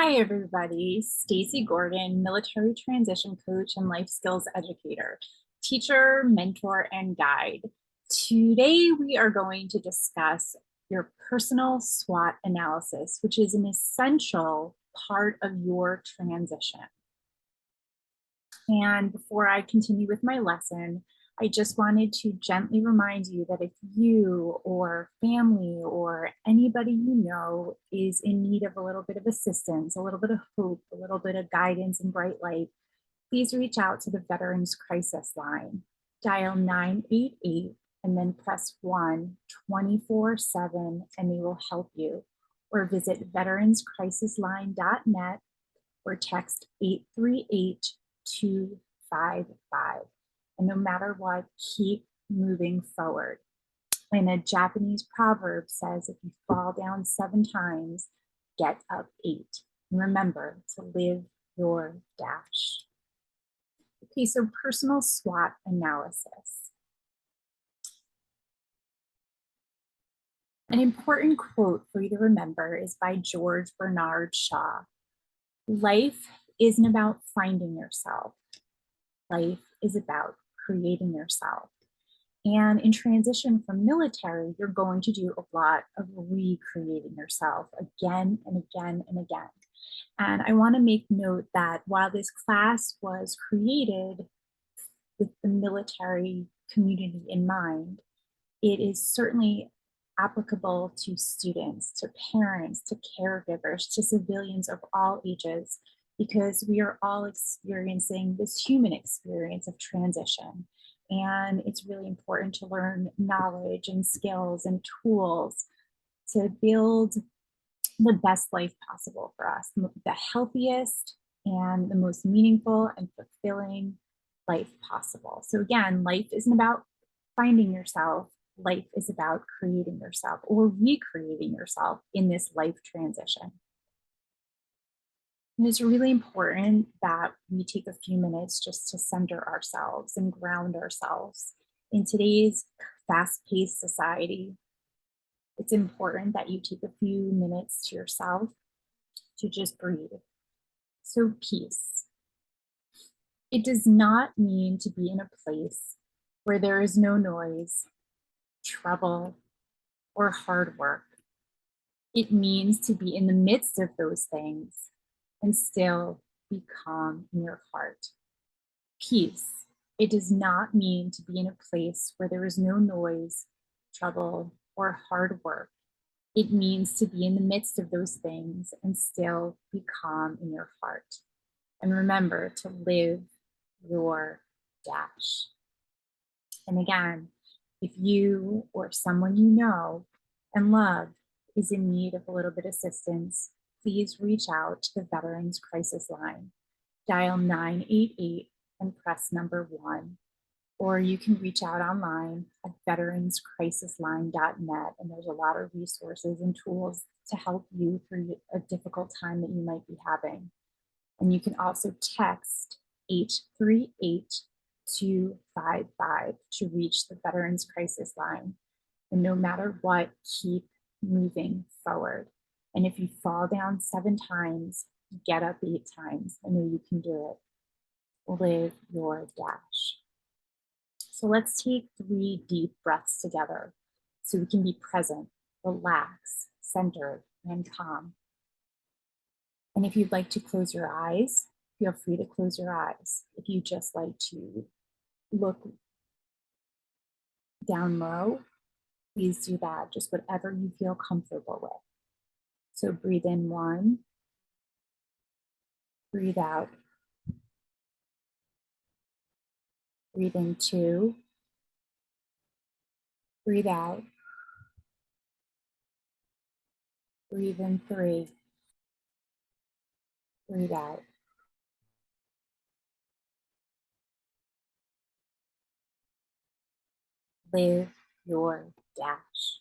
Hi, everybody. Stacey Gordon, military transition coach and life skills educator, teacher, mentor, and guide. Today, we are going to discuss your personal SWOT analysis, which is an essential part of your transition. And before I continue with my lesson, I just wanted to gently remind you that if you or family or anybody you know is in need of a little bit of assistance, a little bit of hope, a little bit of guidance and bright light, please reach out to the Veterans Crisis Line. Dial 988 and then press 1 24/7 and they will help you. Or visit veteranscrisisline.net or text 838-255. And no matter what, keep moving forward. And a Japanese proverb says, if you fall down 7 times, get up 8. And remember to live your dash. Okay, so personal SWOT analysis. An important quote for you to remember is by George Bernard Shaw. Life isn't about finding yourself. Life is about creating yourself. And in transition from military, you're going to do a lot of recreating yourself again and again and again. And I want to make note that while this class was created with the military community in mind, it is certainly applicable to students, to parents, to caregivers, to civilians of all ages, because we are all experiencing this human experience of transition. And it's really important to learn knowledge and skills and tools to build the best life possible for us, the healthiest and the most meaningful and fulfilling life possible. So again, life isn't about finding yourself. Life is about creating yourself or recreating yourself in this life transition. And it's really important that we take a few minutes just to center ourselves and ground ourselves. In today's fast-paced society, it's important that you take a few minutes to yourself to just breathe. So peace. It does not mean to be in a place where there is no noise, trouble, or hard work. It means to be in the midst of those things and still be calm in your heart. Peace. It does not mean to be in a place where there is no noise, trouble, or hard work. It means to be in the midst of those things and still be calm in your heart. And remember to live your dash. And again, if you or someone you know and love is in need of a little bit of assistance, please reach out to the Veterans Crisis Line. Dial 988 and press number 1. Or you can reach out online at veteranscrisisline.net, and there's a lot of resources and tools to help you through a difficult time that you might be having. And you can also text 838-255 to reach the Veterans Crisis Line. And no matter what, keep moving forward. And if you fall down 7 times, get up 8 times. I know you can do it. Live your dash. So let's take 3 deep breaths together so we can be present, relax, centered, and calm. And if you'd like to close your eyes, feel free to close your eyes. If you just like to look down low, please do that, just whatever you feel comfortable with. So breathe in 1, breathe out. Breathe in 2, breathe out. Breathe in 3, breathe out. Live your dash.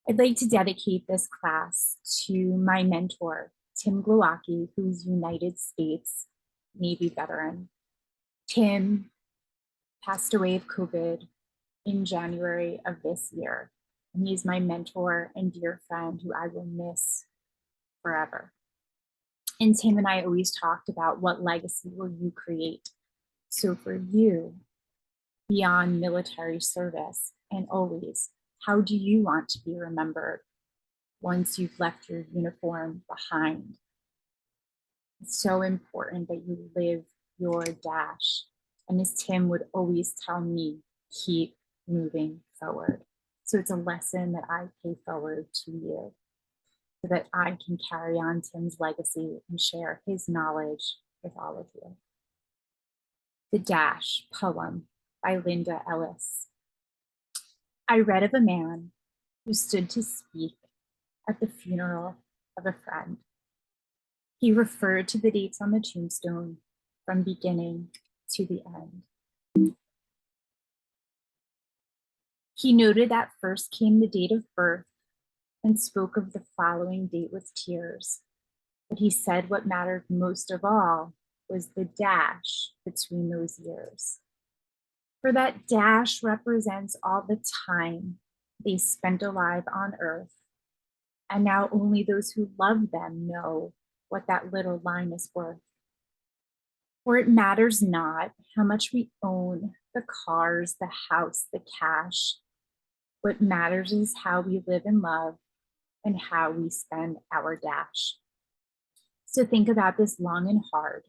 I'd like to dedicate this class to my mentor, Tim Glowacki, who's United States Navy veteran. Tim passed away of COVID in January of this year. And he's my mentor and dear friend who I will miss forever. And Tim and I always talked about what legacy will you create. So for you, beyond military service and always, how do you want to be remembered once you've left your uniform behind? It's so important that you live your dash. And as Tim would always tell me, keep moving forward. So it's a lesson that I pay forward to you so that I can carry on Tim's legacy and share his knowledge with all of you. The Dash poem by Linda Ellis. I read of a man who stood to speak at the funeral of a friend. He referred to the dates on the tombstone from beginning to the end. He noted that first came the date of birth and spoke of the following date with tears. But he said what mattered most of all was the dash between those years. For that dash represents all the time they spent alive on earth. And now only those who love them know what that little line is worth. For it matters not how much we own, the cars, the house, the cash. What matters is how we live and love and how we spend our dash. So think about this long and hard.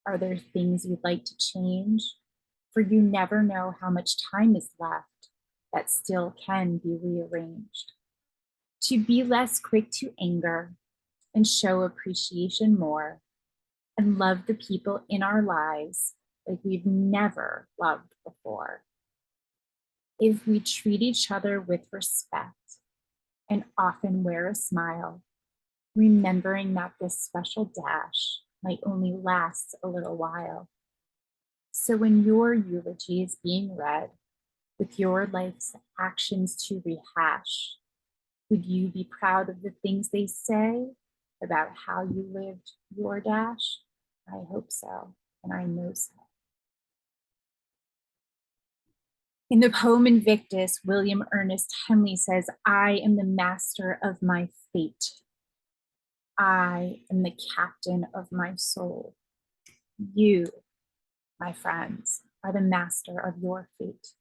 Are there things you'd like to change? For you never know how much time is left that still can be rearranged. To be less quick to anger and show appreciation more and love the people in our lives like we've never loved before. If we treat each other with respect and often wear a smile, remembering that this special dash might only last a little while. So when your eulogy is being read, with your life's actions to rehash, would you be proud of the things they say about how you lived your dash? I hope so, and I know so. In the poem Invictus, William Ernest Henley says, I am the master of my fate. I am the captain of my soul. You, my friends, are the master of your fate.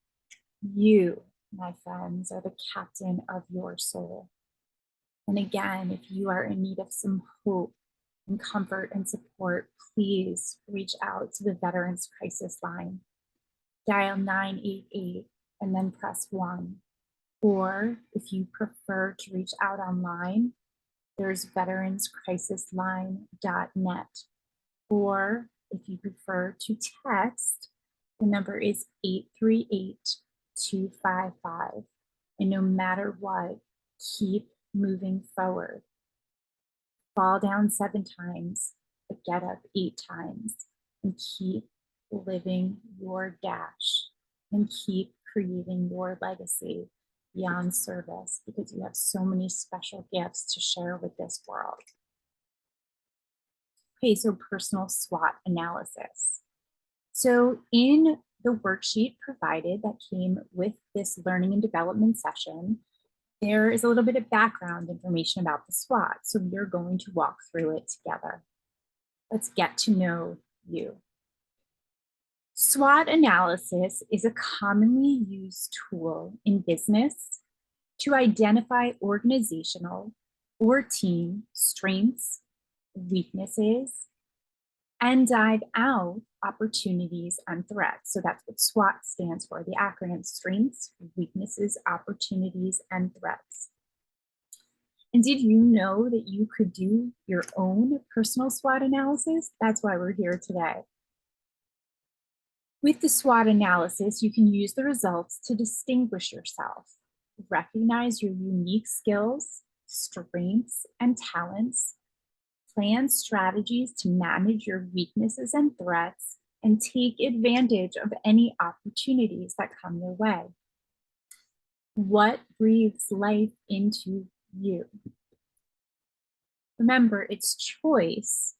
You, my friends, are the captain of your soul. And again, if you are in need of some hope and comfort and support, please reach out to the Veterans Crisis Line. Dial 988 and then press 1. Or if you prefer to reach out online, there's veteranscrisisline.net. Or if you prefer to text, the number is 838-255. And no matter what, keep moving forward. Fall down 7 times, but get up 8 times, and keep living your dash and keep creating your legacy beyond service, because you have so many special gifts to share with this world. Okay, so personal SWOT analysis. So in the worksheet provided that came with this learning and development session, there is a little bit of background information about the SWOT. So we're going to walk through it together. Let's get to know you. SWOT analysis is a commonly used tool in business to identify organizational or team strengths, weaknesses, and dive out opportunities and threats. So that's what SWOT stands for, the acronym: strengths, weaknesses, opportunities, and threats. And did you know that you could do your own personal SWOT analysis? That's why we're here today. With the SWOT analysis, you can use the results to distinguish yourself, recognize your unique skills, strengths, and talents, plan strategies to manage your weaknesses and threats, and take advantage of any opportunities that come your way. What breathes life into you? Remember, it's choice,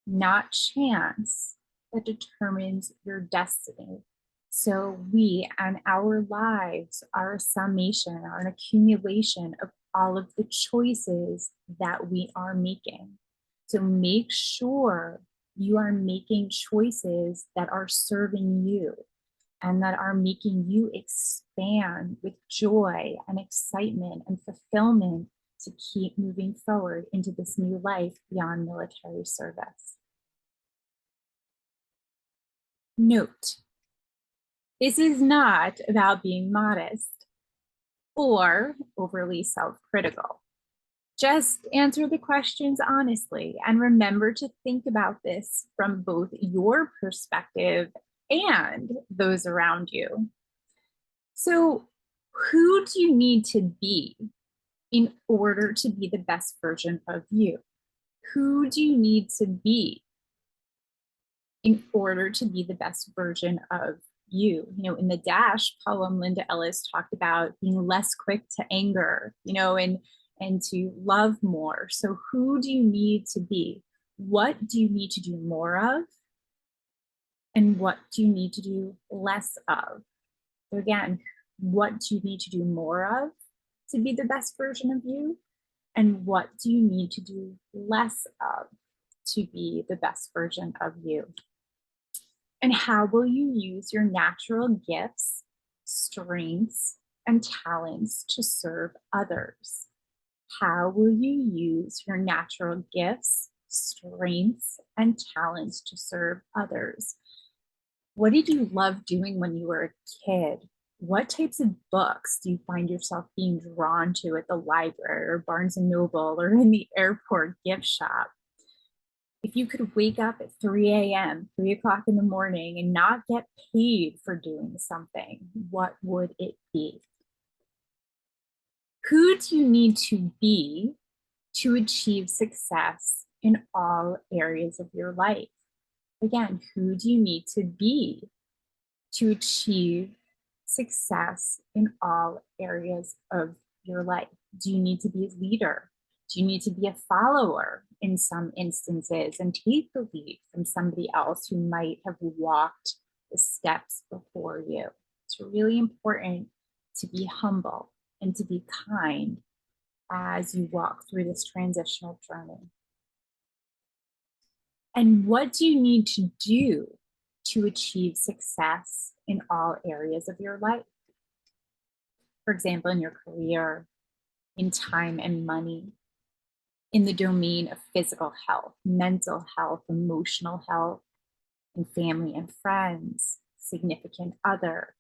not chance, that determines your destiny. So we and our lives are a summation, are an accumulation of all of the choices that we are making. So make sure you are making choices that are serving you and that are making you expand with joy and excitement and fulfillment to keep moving forward into this new life beyond military service. Note, this is not about being modest or overly self-critical. Just answer the questions honestly and remember to think about this from both your perspective and those around you. So, who do you need to be in order to be the best version of you? Who do you need to be in order to be the best version of you? In the Dash poem, Linda Ellis talked about being less quick to anger, and to love more. So who do you need to be? What do you need to do more of? And what do you need to do less of? So again, what do you need to do more of to be the best version of you? And what do you need to do less of to be the best version of you? And how will you use your natural gifts, strengths, and talents to serve others? How will you use your natural gifts, strengths, and talents to serve others? What did you love doing when you were a kid? What types of books do you find yourself being drawn to at the library or Barnes and Noble or in the airport gift shop? If you could wake up at 3 a.m., 3 o'clock in the morning, and not get paid for doing something, what would it be? Who do you need to be to achieve success in all areas of your life? Again, who do you need to be to achieve success in all areas of your life? Do you need to be a leader? Do you need to be a follower in some instances and take the lead from somebody else who might have walked the steps before you? It's really important to be humble and to be kind as you walk through this transitional journey. And what do you need to do to achieve success in all areas of your life? For example, in your career, in time and money, in the domain of physical health, mental health, emotional health, in family and friends, significant other,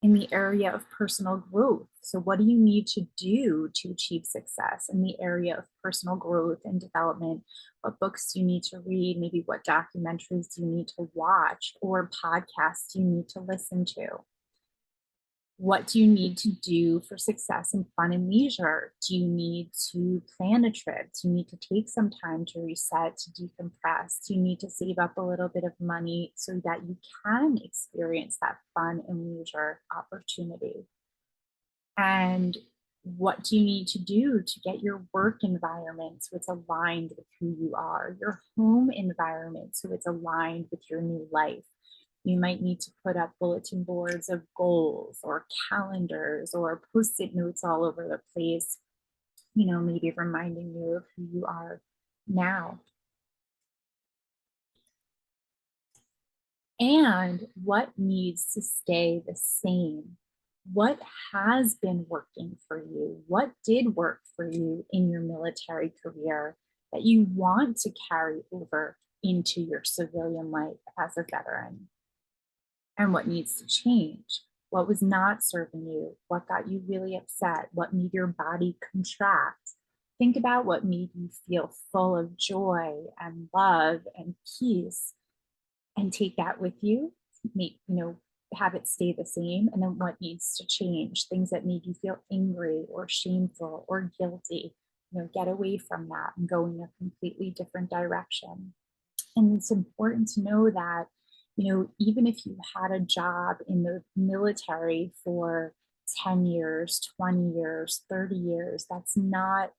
in the area of personal growth. So what do you need to do to achieve success in the area of personal growth and development? What books do you need to read? Maybe what documentaries do you need to watch or podcasts do you need to listen to? What do you need to do for success in fun and leisure? Do you need to plan a trip? Do you need to take some time to reset, to decompress? Do you need to save up a little bit of money so that you can experience that fun and leisure opportunity? And what do you need to do to get your work environment so it's aligned with who you are, your home environment so it's aligned with your new life? You might need to put up bulletin boards of goals or calendars or post-it notes all over the place, maybe reminding you of who you are now. And what needs to stay the same? What has been working for you? What did work for you in your military career that you want to carry over into your civilian life as a veteran? And what needs to change? What was not serving you? What got you really upset? What made your body contract? Think about what made you feel full of joy and love and peace, and take that with you. Have it stay the same. And then what needs to change? Things that made you feel angry or shameful or guilty. Get away from that and go in a completely different direction. And it's important to know that even if you had a job in the military for 10 years, 20 years, 30 years, that's not,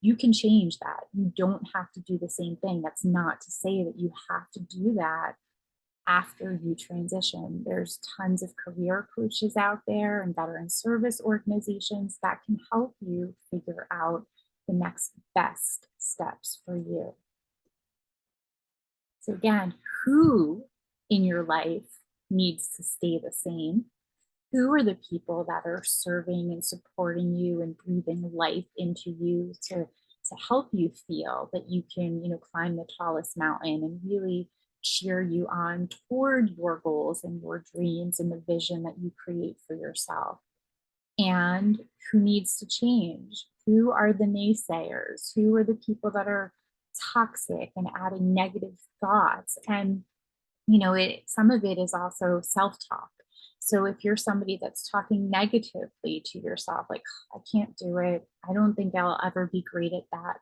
you can change that. You don't have to do the same thing. That's not to say that you have to do that after you transition. There's tons of career coaches out there and veteran service organizations that can help you figure out the next best steps for you. So again, who in your life needs to stay the same? Who are the people that are serving and supporting you and breathing life into you to help you feel that you can, climb the tallest mountain and really cheer you on toward your goals and your dreams and the vision that you create for yourself? And who needs to change? Who are the naysayers? Who are the people that are toxic and adding negative thoughts? And some of it is also self-talk. So if you're somebody that's talking negatively to yourself, like, I can't do it, I don't think I'll ever be great at that,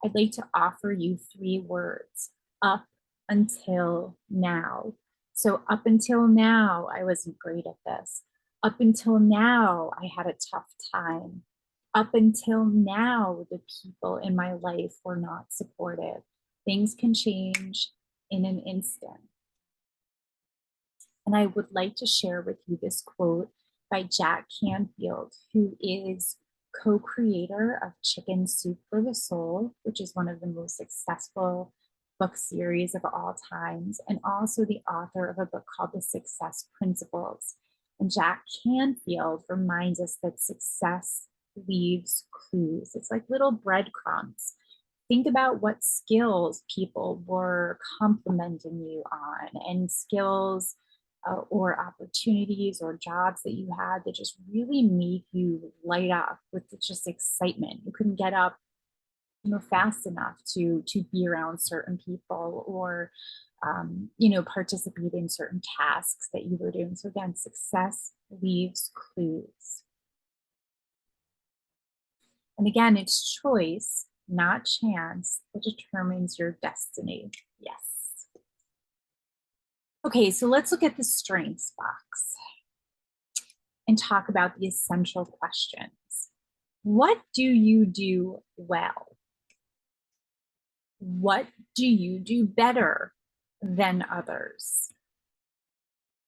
I'd like to offer you 3 words: up until now. So up until now, I wasn't great at this. Up until now, I had a tough time. Up until now, the people in my life were not supportive. Things can change in an instant. And I would like to share with you this quote by Jack Canfield, who is co-creator of Chicken Soup for the Soul, which is one of the most successful book series of all times, and also the author of a book called The Success Principles. And Jack Canfield reminds us that success leaves clues. It's like little breadcrumbs. Think about what skills people were complimenting you on, and skills or opportunities or jobs that you had that just really made you light up with just excitement. You couldn't get up, fast enough to be around certain people or, participate in certain tasks that you were doing. So again, success leaves clues. And again, it's choice, not chance, that determines your destiny. Yes. Okay, so let's look at the strengths box and talk about the essential questions. What do you do well? What do you do better than others?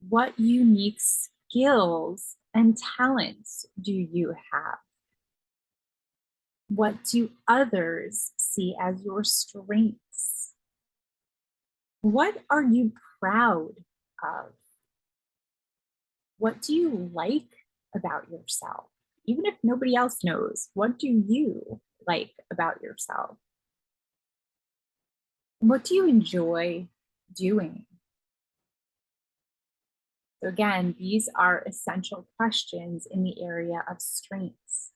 What unique skills and talents do you have? What do others see as your strengths? What are you proud of? What do you like about yourself? Even if nobody else knows, what do you like about yourself? What do you enjoy doing? So again, these are essential questions in the area of strengths.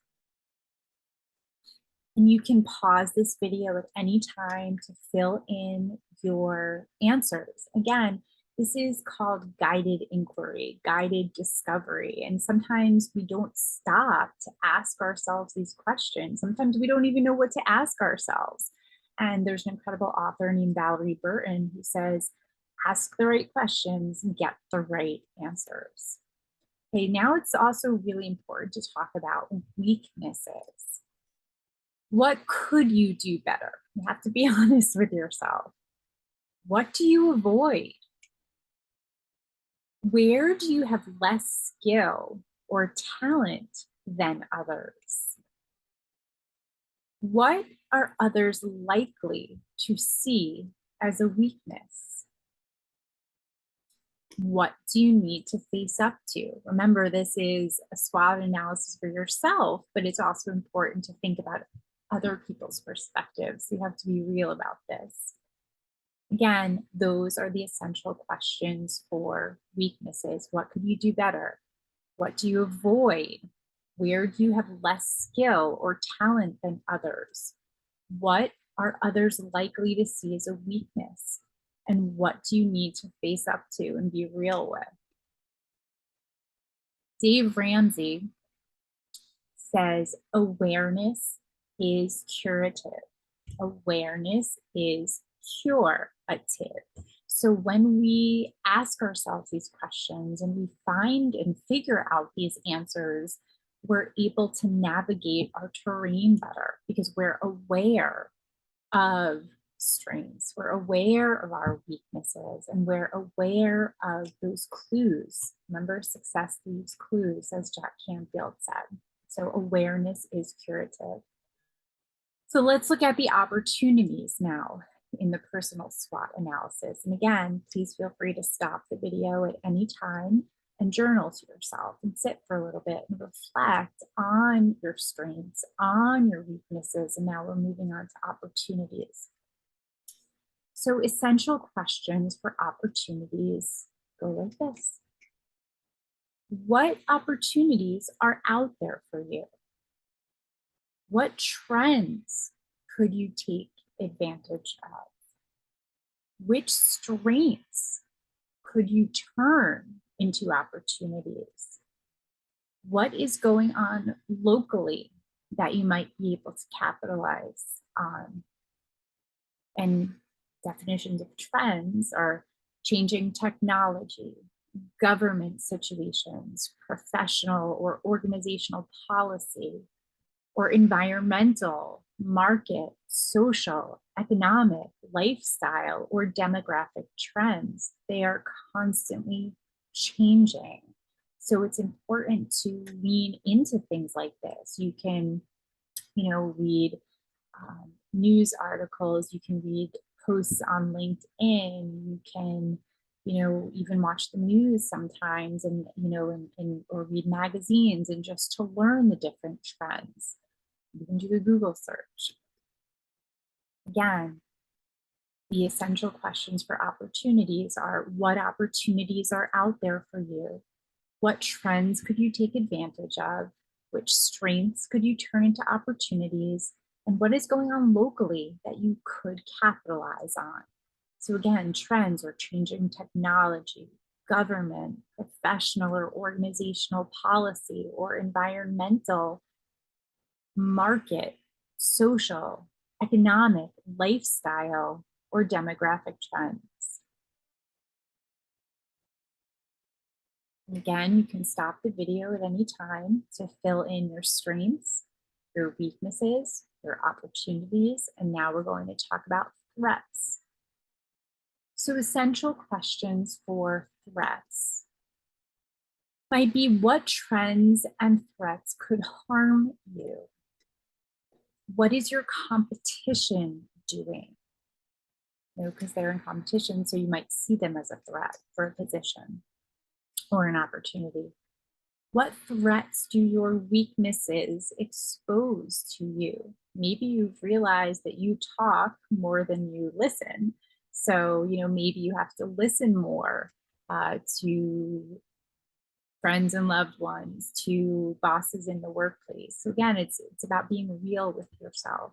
And you can pause this video at any time to fill in your answers. Again, this is called guided inquiry, guided discovery. And sometimes we don't stop to ask ourselves these questions. Sometimes we don't even know what to ask ourselves. And there's an incredible author named Valerie Burton who says, ask the right questions and get the right answers. Okay, now it's also really important to talk about weaknesses. What could you do better? You have to be honest with yourself. What do you avoid? Where do you have less skill or talent than others? What are others likely to see as a weakness? What do you need to face up to? Remember, this is a SWOT analysis for yourself, but it's also important to think about other people's perspectives. You have to be real about this. Again, those are the essential questions for weaknesses. What could you do better? What do you avoid? Where do you have less skill or talent than others? What are others likely to see as a weakness? And what do you need to face up to and be real with? Dave Ramsey says awareness is curative. Awareness is curative. So when we ask ourselves these questions and we find and figure out these answers, we're able to navigate our terrain better because we're aware of strengths. We're aware of our weaknesses, and we're aware of those clues. Remember, success leaves clues, as Jack Canfield said. So awareness is curative. So let's look at the opportunities now in the personal SWOT analysis. And again, please feel free to stop the video at any time and journal to yourself and sit for a little bit and reflect on your strengths, on your weaknesses. And now we're moving on to opportunities. So essential questions for opportunities go like this. What opportunities are out there for you? What trends could you take advantage of? Which strengths could you turn into opportunities? What is going on locally that you might be able to capitalize on? And definitions of trends are changing technology, government situations, professional or organizational policy, or environmental, market, social, economic, lifestyle, or demographic trends. They are constantly changing. So it's important to lean into things like this. You can, read news articles, you can read posts on LinkedIn, you can, even watch the news sometimes and or read magazines and just to learn the different trends. You can do a Google search. Again, the essential questions for opportunities are: what opportunities are out there for you? What trends could you take advantage of? Which strengths could you turn into opportunities? And what is going on locally that you could capitalize on? So again, trends are changing technology, government, professional or organizational policy, or environmental, market, social, economic, lifestyle, or demographic trends. And again, you can stop the video at any time to fill in your strengths, your weaknesses, your opportunities, and now we're going to talk about threats. So essential questions for threats might be: what trends and threats could harm you? What is your competition doing? Because they're in competition, so you might see them as a threat for a position or an opportunity. What threats do your weaknesses expose to you? Maybe you've realized that you talk more than you listen. So, maybe you have to listen more to friends and loved ones, to bosses in the workplace. So again, it's about being real with yourself.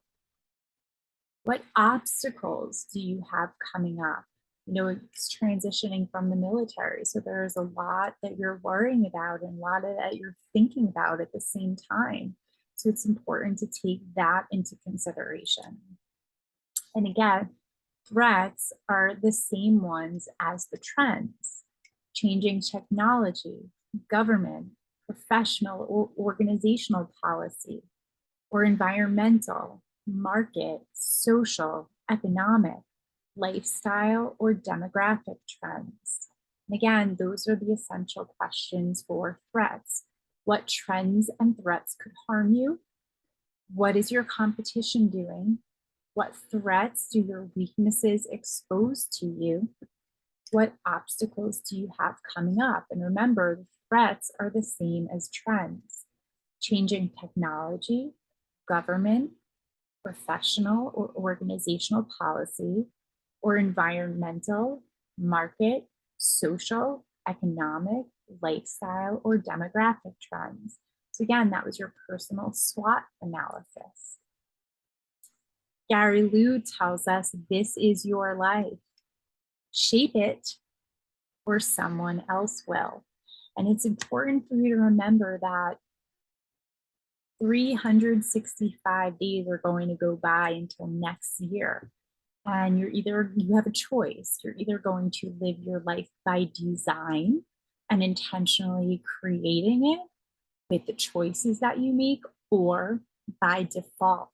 What obstacles do you have coming up? It's transitioning from the military. So there's a lot that you're worrying about and a lot that you're thinking about at the same time. So it's important to take that into consideration. And again, threats are the same ones as the trends: changing technology, government, professional or organizational policy, or environmental, market, social, economic, lifestyle, or demographic trends. And again, those are the essential questions for threats. What trends and threats could harm you? What is your competition doing? What threats do your weaknesses expose to you? What obstacles do you have coming up? And remember, the threats are the same as trends: changing technology, government, professional or organizational policy, or environmental, market, social, economic, lifestyle, or demographic trends. So again, that was your personal SWOT analysis. Gary Liu tells us this is your life. Shape it or someone else will. And it's important for you to remember that 365 days are going to go by until next year. And you have a choice. You're either going to live your life by design and intentionally creating it with the choices that you make, or by default,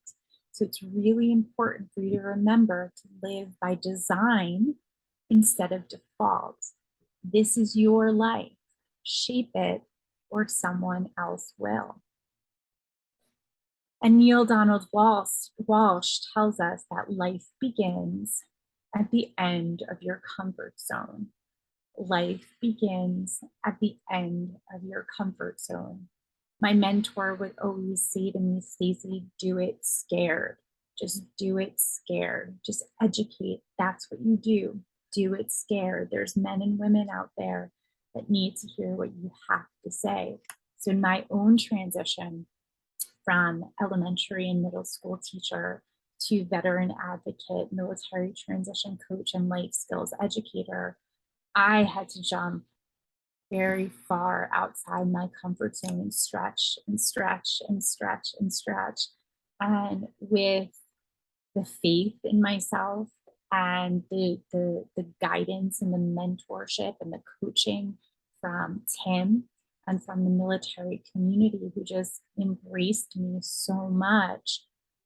So it's really important for you to remember to live by design instead of default. This is your life. Shape it, or someone else will. And Neil Donald Walsh tells us that life begins at the end of your comfort zone. Life begins at the end of your comfort zone. My mentor would always say to me, Stacey, do it scared. Just do it scared. Just educate. That's what you do. Do it scared. There's men and women out there that need to hear what you have to say. So in my own transition from elementary and middle school teacher to veteran advocate, military transition coach, and life skills educator, I had to jump very far outside my comfort zone and stretch and stretch and stretch and stretch. And with the faith in myself and the guidance and the mentorship and the coaching from Tim and from the military community, who just embraced me so much,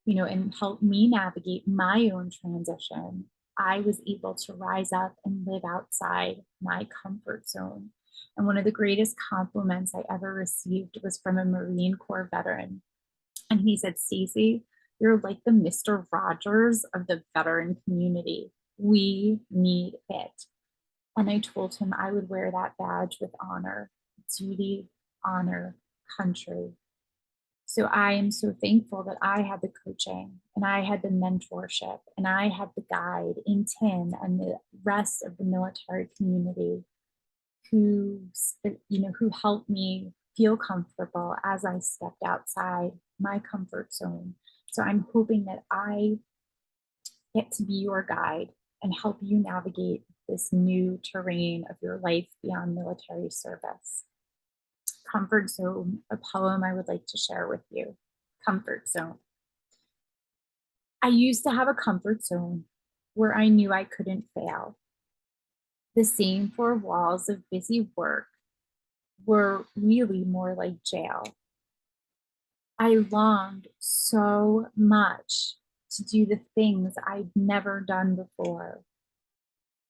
and helped me navigate my own transition, I was able to rise up and live outside my comfort zone. And one of the greatest compliments I ever received was from a Marine Corps veteran. And he said, Stacey, you're like the Mr. Rogers of the veteran community. We need it. And I told him I would wear that badge with honor, duty, honor, country. So I am so thankful that I had the coaching and I had the mentorship and I had the guide in Tim and the rest of the military community who helped me feel comfortable as I stepped outside my comfort zone. So I'm hoping that I get to be your guide and help you navigate this new terrain of your life beyond military service. Comfort zone, a poem I would like to share with you. Comfort zone. I used to have a comfort zone where I knew I couldn't fail. The same four walls of busy work were really more like jail. I longed so much to do the things I'd never done before,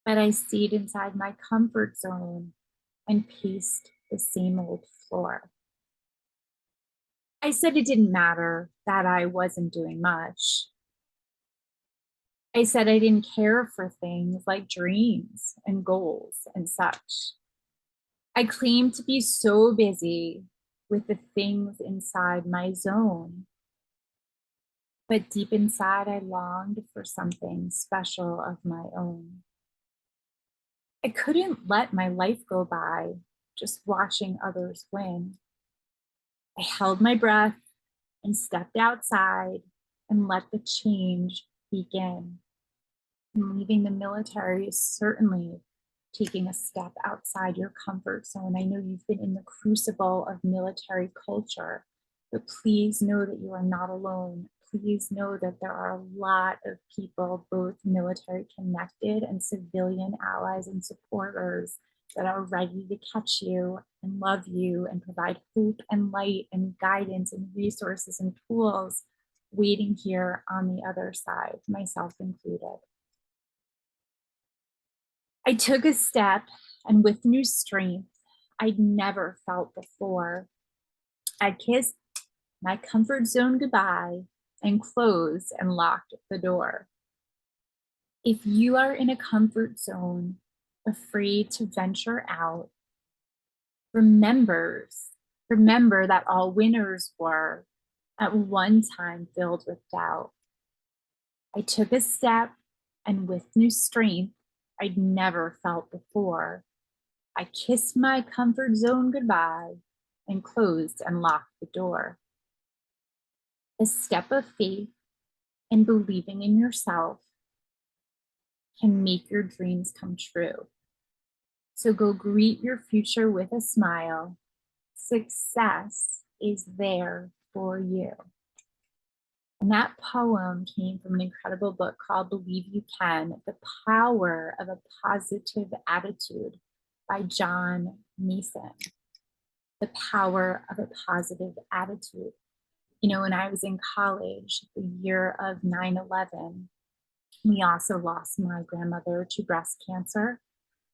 but I stayed inside my comfort zone and paced the same old floor. I said it didn't matter that I wasn't doing much. I said I didn't care for things like dreams and goals and such. I claimed to be so busy with the things inside my zone. But deep inside, I longed for something special of my own. I couldn't let my life go by just watching others win. I held my breath and stepped outside and let the change begin. And leaving the military is certainly taking a step outside your comfort zone. I know you've been in the crucible of military culture, but please know that you are not alone. Please know that there are a lot of people, both military connected and civilian allies and supporters, that are ready to catch you and love you and provide hope and light and guidance and resources and tools waiting here on the other side, myself included. I took a step, and with new strength I'd never felt before, I kissed my comfort zone goodbye and closed and locked the door. If you are in a comfort zone, afraid to venture out, remember that all winners were at one time filled with doubt. I took a step, and with new strength I'd never felt before, I kissed my comfort zone goodbye and closed and locked the door. A step of faith and believing in yourself can make your dreams come true. So go greet your future with a smile. Success is there for you. And that poem came from an incredible book called Believe You Can, The Power of a Positive Attitude by John Mason. The power of a positive attitude. When I was in college, the year of 9/11, we also lost my grandmother to breast cancer.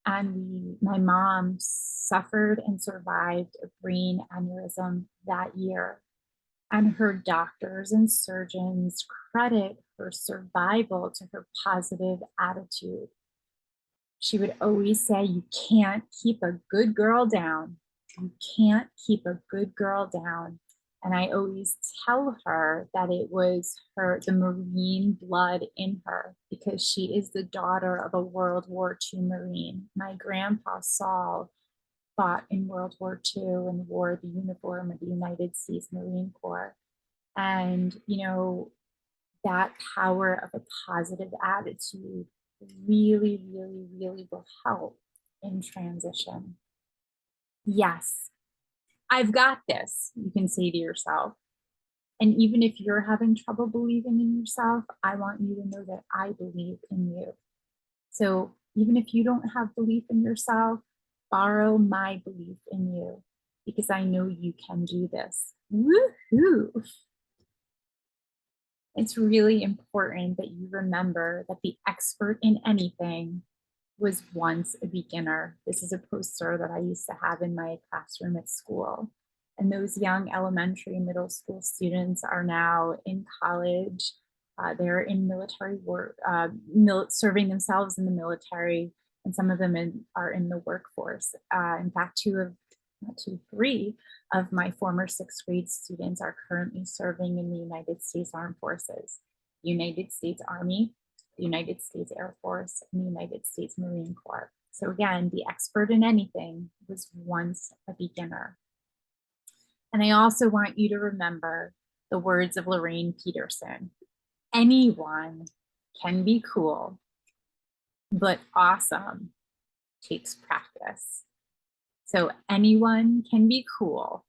And my mom suffered and survived a brain aneurysm that year. And her doctors and surgeons credit her survival to her positive attitude. She would always say, "You can't keep a good girl down. You can't keep a good girl down." And I always tell her that it was the Marine blood in her, because she is the daughter of a World War II Marine. My grandpa Saul fought in World War II and wore the uniform of the United States Marine Corps. And, that power of a positive attitude really, really, really will help in transition. Yes, I've got this, you can say to yourself. And even if you're having trouble believing in yourself, I want you to know that I believe in you. So even if you don't have belief in yourself, borrow my belief in you, because I know you can do this. Woohoo! It's really important that you remember that the expert in anything was once a beginner. This is a poster that I used to have in my classroom at school. And those young elementary and middle school students are now in college. They're in military work, serving themselves in the military, and some of them are in the workforce. In fact, three of my former sixth grade students are currently serving in the United States Armed Forces, the United States Army, the United States Air Force, and the United States Marine Corps. So again, the expert in anything was once a beginner. And I also want you to remember the words of Lorraine Peterson. Anyone can be cool, but awesome takes practice. So anyone can be cool,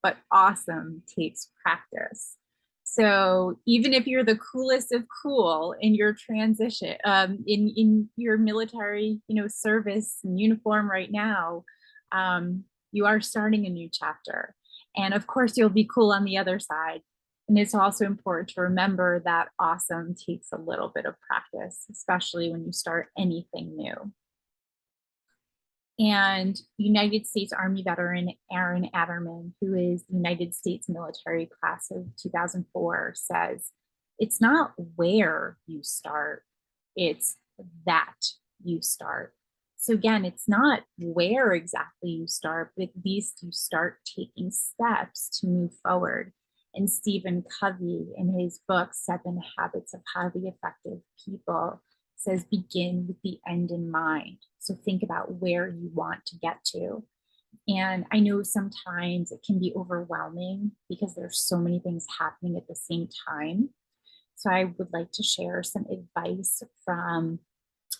but awesome takes practice. So even if you're the coolest of cool in your transition, in your military, service and uniform right now, you are starting a new chapter. And of course, you'll be cool on the other side. And it's also important to remember that awesome takes a little bit of practice, especially when you start anything new. And United States Army veteran Aaron Adderman, who is the United States military class of 2004, says, "It's not where you start, it's that you start." So again, it's not where exactly you start, but at least you start taking steps to move forward. And Stephen Covey, in his book, 7 Habits of Highly Effective People, says begin with the end in mind. So think about where you want to get to. And I know sometimes it can be overwhelming because there's so many things happening at the same time. So I would like to share some advice from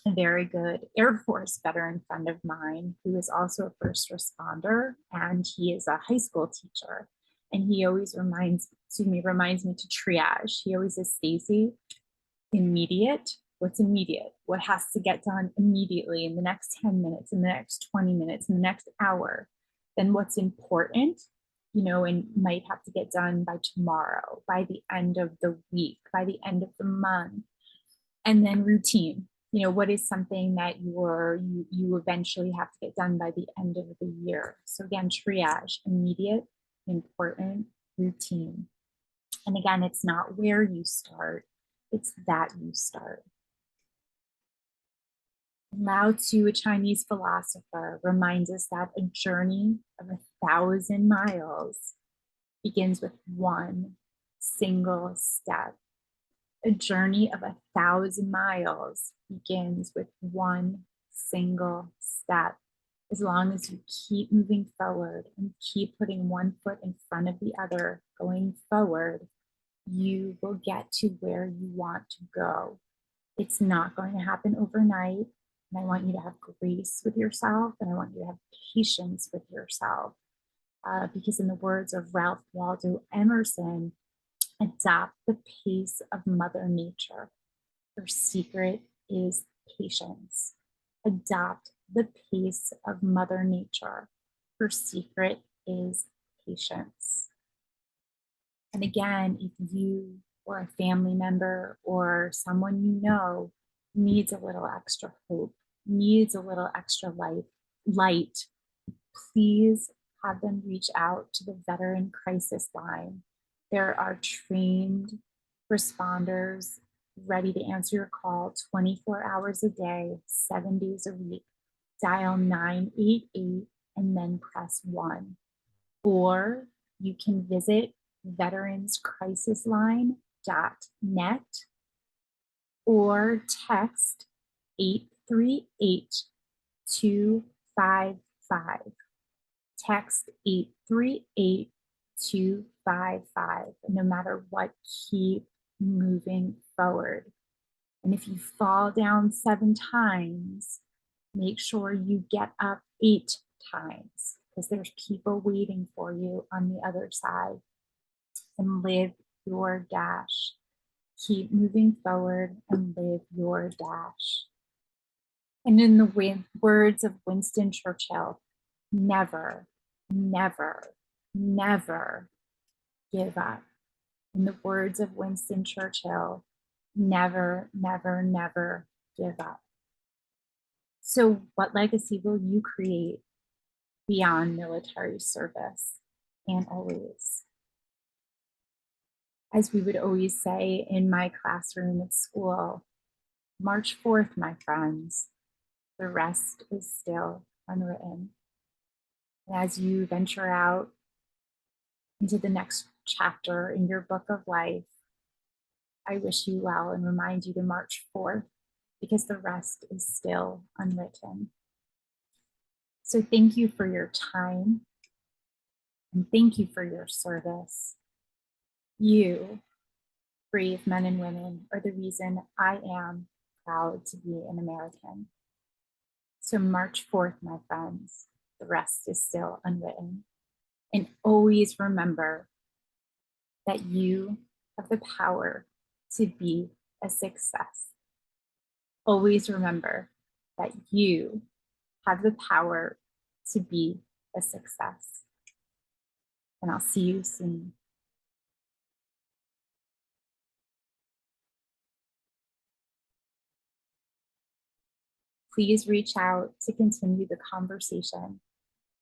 a very good Air Force veteran friend of mine who is also a first responder, and he is a high school teacher. And he always reminds me to triage. He always says, "Stacey, immediate. What's immediate? What has to get done immediately in the next 10 minutes, in the next 20 minutes, in the next hour? Then what's important, and might have to get done by tomorrow, by the end of the week, by the end of the month. And then routine. What is something that you eventually have to get done by the end of the year?" So again, triage: immediate, important, routine. And again, it's not where you start, it's that you start. Lao Tzu, a Chinese philosopher, reminds us that a journey of 1,000 miles begins with one single step. A journey of 1,000 miles begins with one single step. As long as you keep moving forward and keep putting one foot in front of the other, going forward, you will get to where you want to go. It's not going to happen overnight. And I want you to have grace with yourself, and I want you to have patience with yourself. Because in the words of Ralph Waldo Emerson, adopt the pace of Mother Nature. Her secret is patience. Adopt the pace of Mother Nature. Her secret is patience. And again, if you or a family member or someone you know needs a little extra hope, needs a little extra light, please have them reach out to the Veteran Crisis Line. There are trained responders ready to answer your call 24 hours a day, 7 days a week. Dial 988 and then press 1. Or you can visit veteranscrisisline.net or text 838-255. Text 838-255. No matter what, keep moving forward. And if you fall down 7 times, make sure you get up 8 times, because there's people waiting for you on the other side. And live your dash. Keep moving forward and live your dash. And in the words of Winston Churchill, never, never, never give up. In the words of Winston Churchill, never, never, never give up. So what legacy will you create beyond military service and always? As we would always say in my classroom at school, March 4th, my friends, the rest is still unwritten. And as you venture out into the next chapter in your book of life, I wish you well and remind you to March 4th, because the rest is still unwritten. So thank you for your time, and thank you for your service. You, brave men and women, are the reason I am proud to be an American. So March 4th, my friends, the rest is still unwritten. And always remember that you have the power to be a success. Always remember that you have the power to be a success. And I'll see you soon. Please reach out to continue the conversation.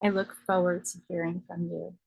I look forward to hearing from you.